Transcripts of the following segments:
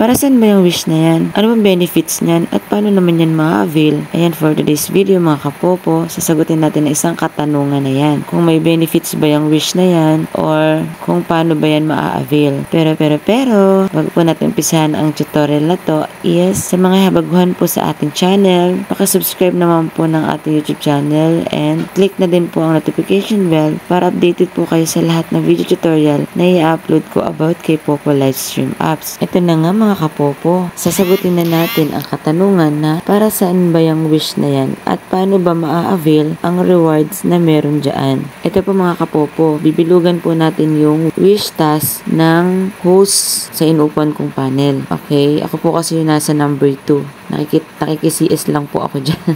Para saan ba yung wish na yan? Ano bang benefits niyan? At paano naman yan ma-avail? Ayan, for today's video mga kapopo, sasagutin natin na isang katanungan na yan. Kung may benefits ba yung wish na yan or kung paano ba yan ma-avail. Pero, bago po natin umpisahan ang tutorial na to, sa mga habaguhan po sa ating channel, pakisubscribe naman po ng ating YouTube channel and click na din po ang notification bell para updated po kayo sa lahat ng video tutorial na i-upload ko about kay Popo Livestream Apps. Ito na nga mga kapopo, sasagutin na natin ang katanungan na para saan ba yung wish na yan at paano ba ma-avail ang rewards na meron dyan. Ito po mga kapopo, bibilugan po natin yung wish task ng host sa inuupuan kong panel. Okay, ako po kasi yung nasa number 2. Nakikis lang po ako dyan.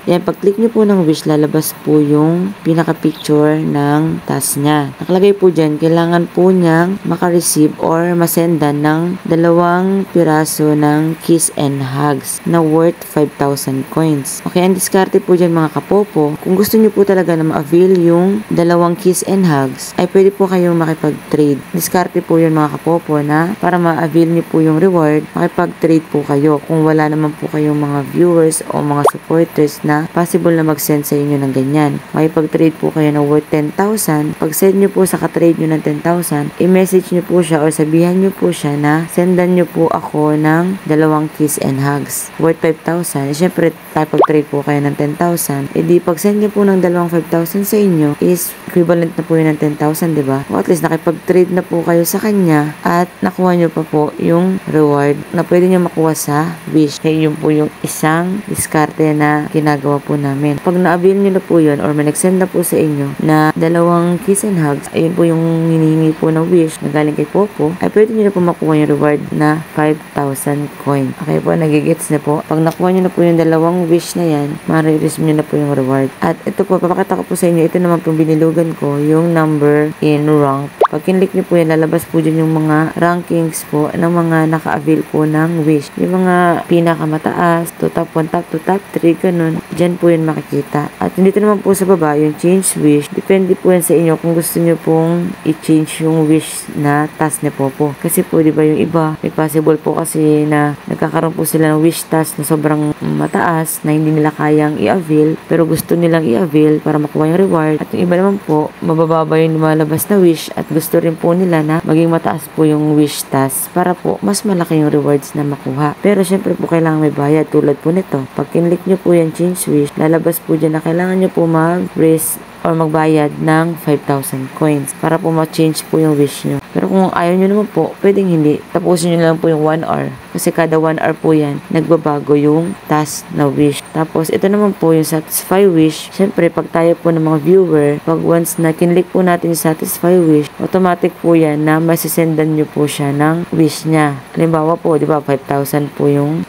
Yan, pag-click nyo po ng wish, lalabas po yung pinaka-picture ng task niya. Nakalagay po dyan, kailangan po niyang makareceive or masendan ng 2 piraso ng kiss and hugs na worth 5,000 coins. Okay, ang diskarte po dyan mga kapopo, kung gusto nyo po talaga na ma-avail yung 2 kiss and hugs, ay pwede po kayong makipag-trade. Diskarte po yun mga kapopo na para ma-avail nyo po yung reward, makipag-trade po kayo. Kung wala naman po kayong mga viewers o mga supporters na possible na mag-send sa inyo ng ganyan. May pag-trade po kayo na worth 10,000. Pag-send nyo po sa ka-trade nyo ng 10,000, i-message nyo po siya or sabihan nyo po siya na sendan nyo po ako ng 2 kiss and hugs worth 5,000. Siyempre, pag-trade po kayo ng 10,000. E di, pag-send nyo po ng 5,000 sa inyo is equivalent na po yun ng 10,000, diba? O at least nakipag-trade na po kayo sa kanya at nakuha nyo pa po yung reward na pwede nyo makuha sa wish. Kaya yun po yung isang diskarte na ginagawa po namin. Pag na-avail nyo na po yun or may nag-send na po sa inyo na 2 kiss and hugs, ayun po yung hinihingi po ng wish na galing kay Popo, ay pwede nyo na po makuha yung reward na 5,000 coin. Okay po, nagigits na po. Pag nakuha nyo na po yung 2 wish na yan, ma-receive nyo na po yung reward. At ito po, papakita ko po sa inyo, ito naman po binilugan ko, yung number in rank. Pag kinlik nyo po yan, lalabas po dyan yung mga rankings po ng mga naka-avail po ng wish. Yung mga pinakamataas, to top 1, top 2, top 3, ganun. Diyan po yun makikita. At dito naman po sa baba, yung change wish. Depende po yan sa inyo kung gusto nyo pong i-change yung wish na task ni Popo. Kasi po, di ba yung iba, may possible po kasi na nagkakaroon po sila ng wish task na sobrang mataas na hindi nila kayang i-avail, pero gusto nilang i-avail para makuha yung reward. At yung iba naman po, mabababa yung lumalabas na wish at gusto rin po nila na maging mataas po yung wish task para po mas malaki yung rewards na makuha. Pero syempre po, kailangan may bayad tulad po nito. Pag kinlik nyo po yung change wish, lalabas po dyan na kailangan nyo po mag-risk or magbayad ng 5,000 coins para po ma-change po yung wish nyo. Pero kung ayaw nyo naman po, pwedeng hindi. Tapusin nyo lang po yung 1 hour. Kasi kada 1 hour po yan, nagbabago yung task na wish. Tapos, ito naman po yung satisfy wish. Siyempre, pag tayo po ng mga viewer, pag once na kinlik po natin yung satisfy wish, automatic po yan na masisendan nyo po siya ng wish niya. Halimbawa po, di ba, 5,000 po yung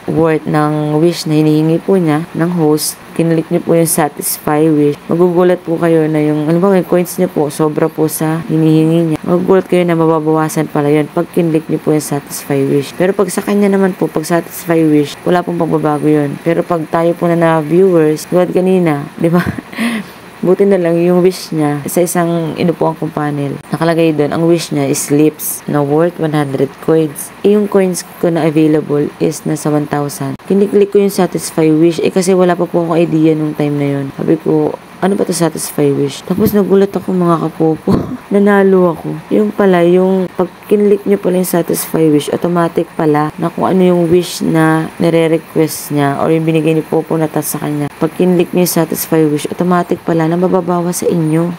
worth ng wish na hinihingi po niya ng host. Kinlik nyo po yung satisfy wish, magugulat po kayo na yung, yung coins nyo po, sobra po sa hinihingi niya. Magugulat kayo na mababawasan pala yun pag kinlik nyo po yung satisfy wish. Pero pag sa kanya naman po, pag satisfy wish, wala pong pagbabago yun. Pero pag tayo po na viewers, tulad kanina, di ba? Buti na lang yung wish niya sa isang inupuan kong panel. Nakalagay doon, ang wish niya is lips na worth 100 coins. Yung coins ko na available is nasa 1,000. Kiniklik ko yung satisfy wish kasi wala pa po akong idea nung time na yun. Sabi ko, ano ba to satisfy wish? Tapos nagulat ako mga kapopo. Nanalo ako. Yung pala, yung pag kinlik nyo pala yung satisfy wish, automatic pala na kung ano yung wish na nire-request niya or yung binigay ni Popo na task sa kanya. Pag kinlik nyo yung satisfy wish, automatic pala na mababawa sa inyo.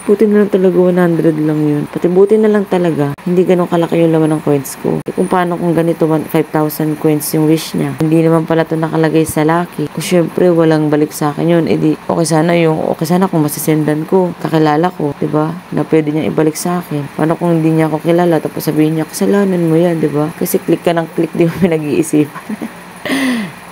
Buti na lang talaga 100 lang yun. Pati buti na lang talaga, hindi ganun kalaki yung laman ng coins ko. E kung paano kung ganito 5,000 coins yung wish niya. Hindi naman pala to nakalagay sa lucky. Kung syempre walang balik sa akin yun, edi okay sana kung masisendan ko, kakilala ko, 'di ba? Na pwede niya ibalik sa akin. Paano kung hindi niya ako kilala tapos sabihin niya kasalanan mo yan, 'di ba? Kasi click ka ng click, di mo pinag-iisipan.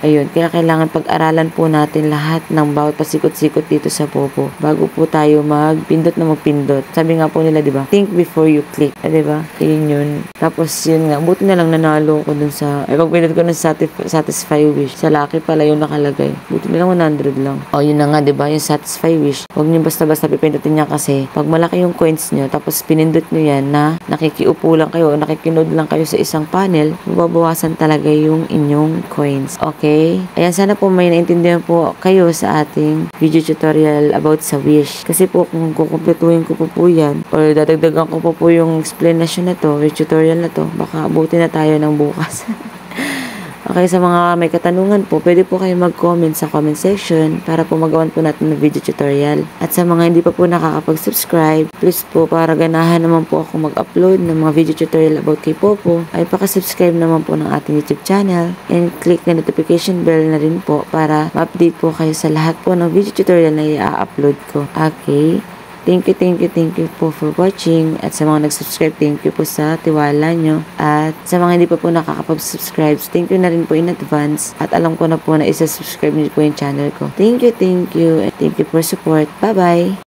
Ayun, kaya kailangan pag-aralan po natin lahat ng bawat pasikot-sikot dito sa Popo bago po tayo magpindot na magpindot. Sabi nga po nila, di ba? Think before you click. Di ba? Yun. Tapos yun nga, buti na lang nanalo ko dun sa, pagpindot ko ng satisfy wish. Sa Lucky pala yung nakalagay. Buti na lang 100 lang. O, yun na nga, di ba? Yung satisfy wish. Huwag niyo basta-basta pipindutin niya kasi pag malaki yung coins niyo, tapos pinindot niyo yan na nakikiupo lang kayo o nakikinood lang kayo sa isang panel, mababawasan talaga yung inyong coins. Okay? Ayan, sana po may naintindihan po kayo sa ating video tutorial about sa wish. Kasi po kung kukumpletuhin ko po yan or dadagdagan ko po yung explanation na to, yung tutorial na to, baka abutin na tayo ng bukas. Okay, sa mga may katanungan po, pwede po kayo mag-comment sa comment section para po magawan po natin ng video tutorial. At sa mga hindi pa po nakakapag-subscribe, please po, para ganahan naman po ako mag-upload ng mga video tutorial about kay Popo, ay pakasubscribe naman po ng ating YouTube channel and click na notification bell na rin po para ma-update po kayo sa lahat po ng video tutorial na i-upload ko. Okay? Thank you po for watching. At sa mga nag-subscribe, thank you po sa tiwala nyo. At sa mga hindi pa po nakakapag-subscribe, thank you na rin po in advance. At alam ko na po na isa-subscribe nyo po yung channel ko. Thank you. And thank you for support. Bye-bye!